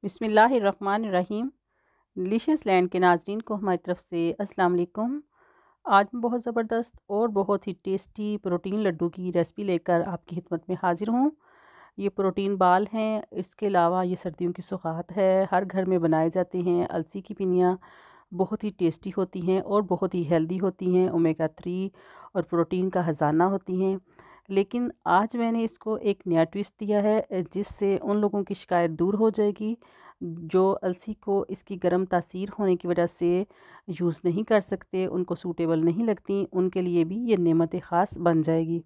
बिस्मिल्लाहिर्रहमानिर्रहीम। Delicious land के नाजरीन को हमारी तरफ से अस्सलाम वालेकुम। आज मैं बहुत ज़बरदस्त और बहुत ही टेस्टी प्रोटीन लड्डू की रेसिपी लेकर आपकी खिदमत में हाजिर हूँ। ये प्रोटीन बाल हैं, इसके अलावा ये सर्दियों की सौगात है, हर घर में बनाए जाते हैं। अलसी की पिनियाँ बहुत ही टेस्टी होती हैं और बहुत ही हेल्दी होती हैं, ओमेगा 3 और प्रोटीन का ख़जाना होती हैं। लेकिन आज मैंने इसको एक नया ट्विस्ट दिया है, जिससे उन लोगों की शिकायत दूर हो जाएगी जो अलसी को इसकी गर्म तासीर होने की वजह से यूज़ नहीं कर सकते, उनको सूटेबल नहीं लगती, उनके लिए भी ये नेमत ख़ास बन जाएगी।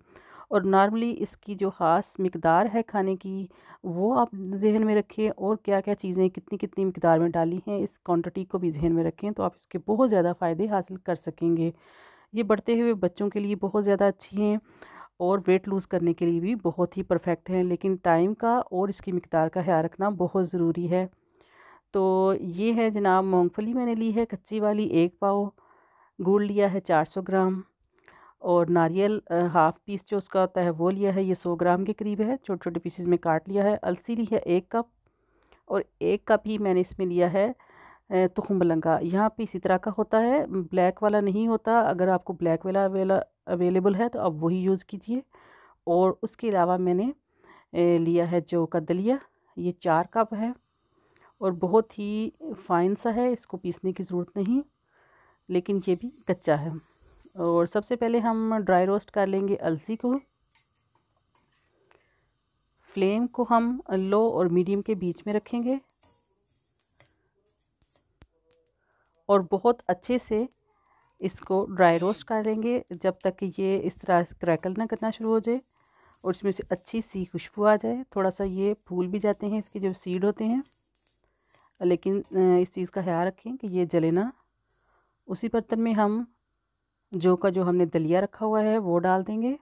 और नॉर्मली इसकी जो ख़ास मिकदार है खाने की, वो आप ज़हन में रखें, और क्या क्या चीज़ें कितनी कितनी मिकदार में डाली हैं इस क्वांटिटी को भी ज़हन में रखें, तो आप इसके बहुत ज़्यादा फ़ायदे हासिल कर सकेंगे। ये बढ़ते हुए बच्चों के लिए बहुत ज़्यादा अच्छी हैं और वेट लूज़ करने के लिए भी बहुत ही परफेक्ट हैं, लेकिन टाइम का और इसकी मिकदार का ख्याल रखना बहुत ज़रूरी है। तो ये है जनाब, मूंगफली मैंने ली है कच्ची वाली 1 पाव, गुड़ लिया है 400 ग्राम, और नारियल हाफ़ पीस जो उसका होता है वो लिया है, ये 100 ग्राम के करीब है, छोटे छोटे पीसेस में काट लिया है। अलसी ली है 1 कप, और 1 कप ही मैंने इसमें लिया है तुखम बलंगा। यहाँ पे इसी तरह का होता है, ब्लैक वाला नहीं होता। अगर आपको ब्लैक वाला अवेलेबल है तो आप वही यूज़ कीजिए। और उसके अलावा मैंने लिया है जौ का दलिया, ये 4 कप है, और बहुत ही फ़ाइन सा है, इसको पीसने की ज़रूरत नहीं, लेकिन ये भी कच्चा है। और सबसे पहले हम ड्राई रोस्ट कर लेंगे अलसी को। फ्लेम को हम लो और मीडियम के बीच में रखेंगे, और बहुत अच्छे से इसको ड्राई रोस्ट कर लेंगे जब तक कि ये इस तरह क्रैकल ना करना शुरू हो जाए और इसमें से अच्छी सी खुशबू आ जाए। थोड़ा सा ये फूल भी जाते हैं इसके जो सीड होते हैं, लेकिन इस चीज़ का ख्याल रखें कि ये जले ना। उसी बर्तन में हम जौ का जो हमने दलिया रखा हुआ है वो डाल देंगे,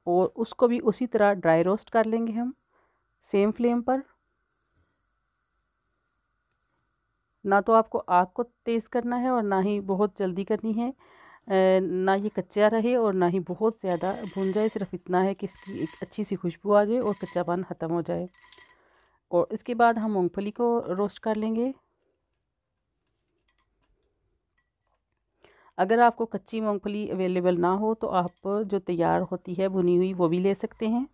और उसको भी उसी तरह ड्राई रोस्ट कर लेंगे हम सेम फ्लेम पर। ना तो आपको आग को तेज़ करना है और ना ही बहुत जल्दी करनी है, ना ये कच्चा रहे और ना ही बहुत ज़्यादा भून जाए। सिर्फ इतना है कि इसकी एक अच्छी सी खुशबू आ जाए और कच्चापन ख़त्म हो जाए। और इसके बाद हम मूंगफली को रोस्ट कर लेंगे। अगर आपको कच्ची मूंगफली अवेलेबल ना हो तो आप जो तैयार होती है भुनी हुई वो भी ले सकते हैं।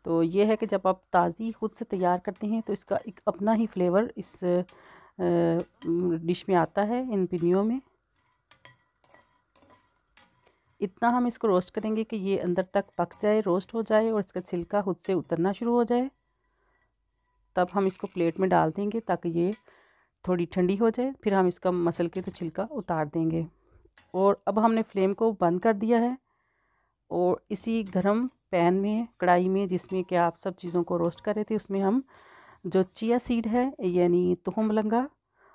तो ये है कि जब आप ताज़ी खुद से तैयार करते हैं तो इसका एक अपना ही फ्लेवर इस डिश में आता है, इन पिनियों में। इतना हम इसको रोस्ट करेंगे कि ये अंदर तक पक जाए, रोस्ट हो जाए, और इसका छिलका खुद से उतरना शुरू हो जाए। तब हम इसको प्लेट में डाल देंगे ताकि ये थोड़ी ठंडी हो जाए, फिर हम इसका मसल के तो छिलका उतार देंगे। और अब हमने फ्लेम को बंद कर दिया है, और इसी गरम पैन में, कढ़ाई में जिसमें कि आप सब चीज़ों को रोस्ट कर रहे थे, उसमें हम जो चिया सीड है यानी तुखम लंगा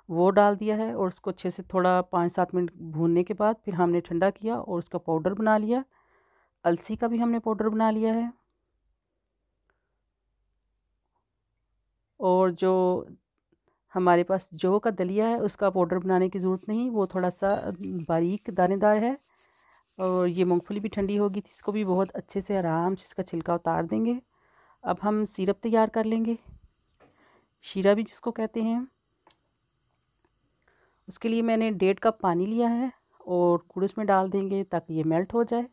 वो डाल दिया है, और उसको अच्छे से थोड़ा 5-7 मिनट भूनने के बाद फिर हमने ठंडा किया और उसका पाउडर बना लिया। अलसी का भी हमने पाउडर बना लिया है। और जो हमारे पास जौ का दलिया है उसका पाउडर बनाने की ज़रूरत नहीं, वो थोड़ा सा बारीक दानेदार है। और ये मूंगफली भी ठंडी होगी थी, इसको भी बहुत अच्छे से आराम से इसका छिलका उतार देंगे। अब हम सिरप तैयार कर लेंगे, शीरा भी जिसको कहते हैं। उसके लिए मैंने 1.5 कप पानी लिया है, और गुड़ उसमें डाल देंगे ताकि ये मेल्ट हो जाए।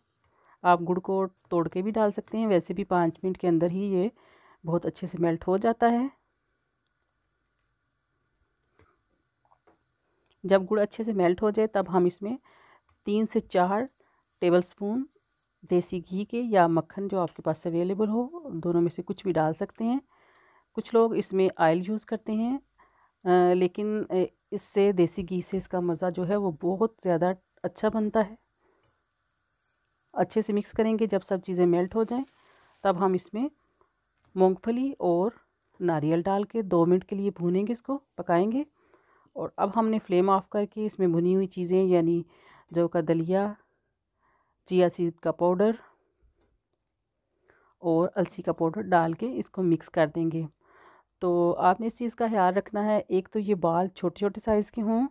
आप गुड़ को तोड़ के भी डाल सकते हैं, वैसे भी 5 मिनट के अंदर ही ये बहुत अच्छे से मेल्ट हो जाता है। जब गुड़ अच्छे से मेल्ट हो जाए तब हम इसमें 3 से 4 टेबलस्पून देसी घी के या मक्खन जो आपके पास अवेलेबल हो, दोनों में से कुछ भी डाल सकते हैं। कुछ लोग इसमें ऑयल यूज़ करते हैं, लेकिन इससे देसी घी से इसका मज़ा जो है वो बहुत ज़्यादा अच्छा बनता है। अच्छे से मिक्स करेंगे, जब सब चीज़ें मेल्ट हो जाएं तब हम इसमें मूंगफली और नारियल डाल के 2 मिनट के लिए भूनेंगे, इसको पकाएंगे। और अब हमने फ्लेम ऑफ करके इसमें भुनी हुई चीज़ें यानी जौ का दलिया, चिया सीड का पाउडर और अलसी का पाउडर डाल के इसको मिक्स कर देंगे। तो आपने इस चीज़ का ख्याल रखना है, एक तो ये बाल छोटे छोटे साइज़ के हों,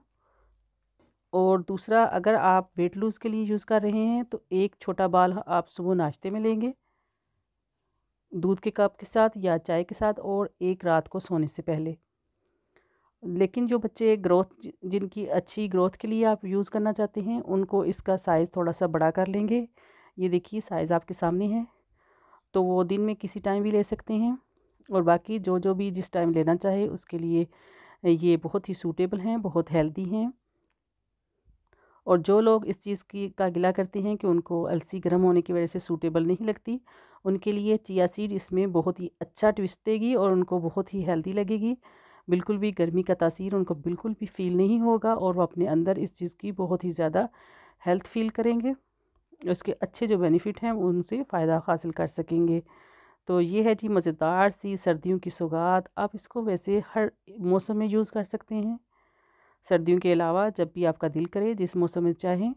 और दूसरा अगर आप वेट लूज़ के लिए यूज़ कर रहे हैं तो एक छोटा बाल आप सुबह नाश्ते में लेंगे, दूध के कप के साथ या चाय के साथ, और एक रात को सोने से पहले। लेकिन जो बच्चे जिनकी अच्छी ग्रोथ के लिए आप यूज़ करना चाहते हैं, उनको इसका साइज़ थोड़ा सा बड़ा कर लेंगे। ये देखिए साइज़ आपके सामने है, तो वो दिन में किसी टाइम भी ले सकते हैं, और बाकी जो जो भी जिस टाइम लेना चाहे उसके लिए ये बहुत ही सूटेबल हैं, बहुत हेल्दी हैं। और जो लोग इस चीज़ की का गिला करते हैं कि उनको अलसी गर्म होने की वजह से सूटेबल नहीं लगती, उनके लिए चिया सीड इसमें बहुत ही अच्छा ट्विस्ट देगी और उनको बहुत ही हेल्दी लगेगी। बिल्कुल भी गर्मी का तासीर उनको बिल्कुल भी फ़ील नहीं होगा, और वो अपने अंदर इस चीज़ की बहुत ही ज़्यादा हेल्थ फ़ील करेंगे। उसके अच्छे जो बेनिफिट हैं उनसे फ़ायदा हासिल कर सकेंगे। तो ये है जी मज़ेदार सी सर्दियों की सौगात। आप इसको वैसे हर मौसम में यूज़ कर सकते हैं, सर्दियों के अलावा जब भी आपका दिल करे, जिस मौसम में चाहें।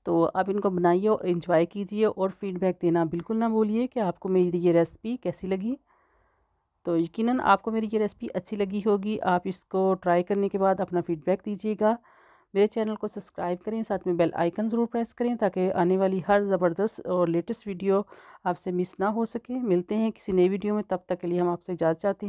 तो आप इनको बनाइए और एंजॉय कीजिए, और फीडबैक देना बिल्कुल ना भूलिए कि आपको मेरी ये रेसिपी कैसी लगी। तो यकीनन आपको मेरी ये रेसिपी अच्छी लगी होगी। आप इसको ट्राई करने के बाद अपना फीडबैक दीजिएगा। मेरे चैनल को सब्सक्राइब करें, साथ में बेल आइकन ज़रूर प्रेस करें ताकि आने वाली हर ज़बरदस्त और लेटेस्ट वीडियो आपसे मिस ना हो सके। मिलते हैं किसी नई वीडियो में, तब तक के लिए हम आपसे इजाज़त चाहते हैं।